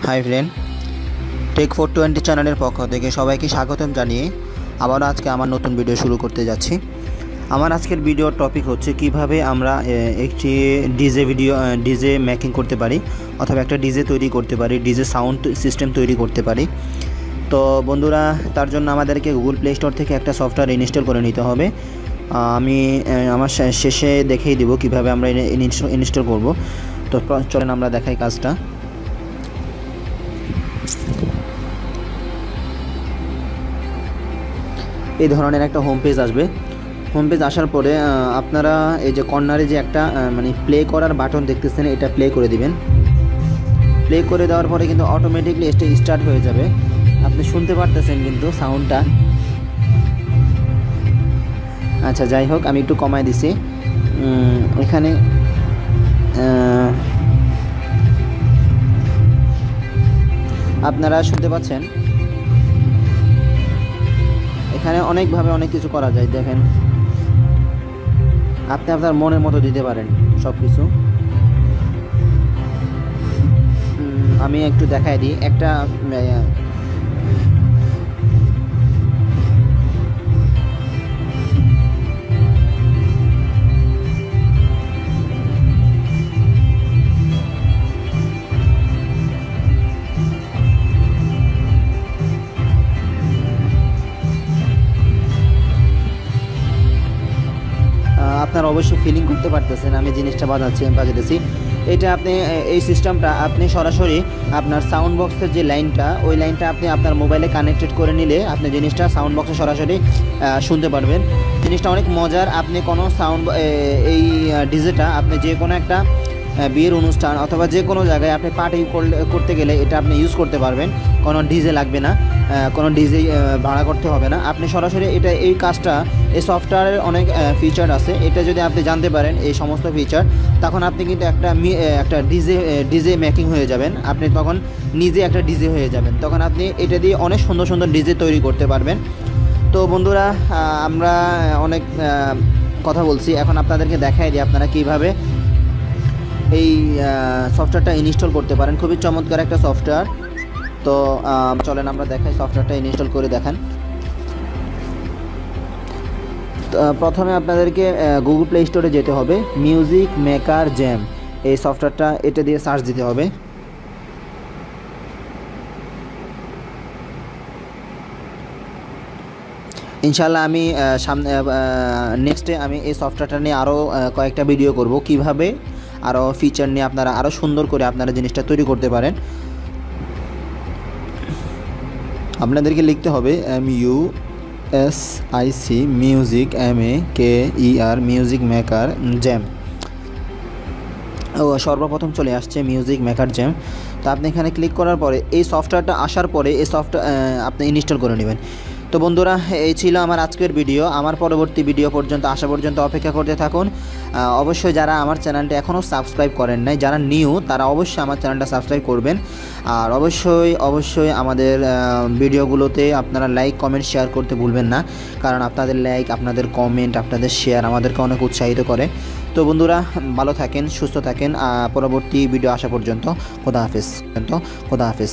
Hi friend, take 420 চ্যানেলের পক্ষ থেকে সবাইকে স্বাগতম জানিয়ে আবারও আজকে আমার নতুন ভিডিও শুরু করতে যাচ্ছি। আমার আজকের ভিডিওর টপিক হচ্ছে কিভাবে আমরা একটি ডিজে মেকিং করতে পারি অথবা একটা ডিজে তৈরি করতে পারি, ডিজে সাউন্ড সিস্টেম তৈরি করতে পারি। তো বন্ধুরা, তার জন্য আমাদেরকে গুগল প্লে স্টোর থেকে একটা সফটওয়্যার ইনস্টল করে নিতে হবে। আমি আমার শেষে দেখিয়ে দেবো কীভাবে আমরা ইনস্টল করব। তো চলেন আমরা দেখাই কাজটা। এই ধরনের একটা হোম পেজ আসবে। হোম পেজ আসার পরে আপনারা এই যে কর্নারে যে একটা প্লে করার বাটন দেখতেছেন, এটা প্লে করে দিবেন। প্লে করে দেওয়ার পরে কিন্তু অটোমেটিকলি স্টার্ট হয়ে যাবে। আপনি শুনতে পারতেছেন কিন্তু সাউন্ডটা। আচ্ছা, যাই হোক, আমি একটু কমায় দিছি। এখানে আপনারা শুনতে পাচ্ছেন। এখানে অনেকভাবে অনেক কিছু করা যায়। দেখেন, আপনি আপনার মনের মতো দিতে পারেন সব কিছু। আমি একটু দেখাই দিই। একটা আপনারা অবশ্যই ফিলিং করতে পারতেছেন আমি জিনিসটা বাজাতেছি। এটা আপনি এই সিস্টেমটা আপনি সরাসরি আপনার সাউন্ড বক্সের যে লাইনটা, ওই লাইনটা আপনি আপনার মোবাইলে কানেক্টেড করে নিলে আপনি জিনিসটা সাউন্ড বক্সে সরাসরি শুনতে পারবেন। জিনিসটা অনেক মজার। আপনি কোনো এই ডিজেটা আপনি যে কোনো একটা বিয়ের অনুষ্ঠান অথবা যে কোনো জায়গায় আপনি পার্টি করতে গেলে এটা আপনি ইউজ করতে পারবেন। কোনো ডিজে লাগবে না, কোনো ডিজে ভাড়া করতে হবে না। আপনি সরাসরি এই কাজটা, এই সফটওয়্যারের অনেক ফিচার আছে। এটা যদি আপনি জানতে পারেন এই সমস্ত ফিচার, তখন আপনি কিন্তু একটা ডিজে মেকিং হয়ে যাবেন। আপনি তখন নিজে একটা ডিজে হয়ে যাবেন। তখন আপনি এটা দিয়ে অনেক সুন্দর সুন্দর ডিজে তৈরি করতে পারবেন। তো বন্ধুরা, আমরা অনেক কথা বলছি, এখন আপনাদেরকে দেখাই দিই আপনারা কীভাবে এই সফটওয়্যারটা ইনস্টল করতে পারেন। খুবই চমৎকার একটা সফটওয়্যার। তো চলেন আমরা দেখাই সফটওয়্যারটা ইনস্টল করে দেখান। প্রথমে আপনাদেরকে গুগল প্লে স্টোরে যেতে হবে। মিউজিক মেকার জ্যাম, এই সফটওয়্যারটা এটা দিয়ে সার্চ দিতে হবে। ইনশাআল্লাহ আমি নেক্সটে আমি এই সফটওয়্যারটা নিয়ে আরও কয়েকটা ভিডিও করব, কিভাবে আরও ফিচার নিয়ে আপনারা আরও সুন্দর করে আপনারা জিনিসটা তৈরি করতে পারেন। আপনাদেরকে লিখতে হবে MUSIC music MEKER music maker jam. সর্বপ্রথম চলে আসছে মিউজিক মেকার জ্যাম। তো আপনি এখানে ক্লিক করার পরে এই সফটওয়্যারটা আসার পরে এই সফটওয়্যার আপনি ইনস্টল করে নেবেন। তো বন্ধুরা, এই ছিল আমার আজকের ভিডিও। আমার পরবর্তী ভিডিও পর্যন্ত আসা পর্যন্ত অপেক্ষা করতে থাকুন। অবশ্যই যারা আমার চ্যানেলটা এখনও সাবস্ক্রাইব করেন নাই, যারা নিউ, তারা অবশ্যই আমার চ্যানেলটা সাবস্ক্রাইব করবেন। আর অবশ্যই আমাদের ভিডিওগুলোতে আপনারা লাইক কমেন্ট শেয়ার করতে ভুলবেন না, কারণ আপনাদের লাইক, আপনাদের কমেন্ট, আপনাদের শেয়ার আমাদেরকে অনেক উৎসাহিত করে। তো বন্ধুরা, ভালো থাকেন, সুস্থ থাকেন। পরবর্তী ভিডিও আসা পর্যন্ত খোদা হাফেজ।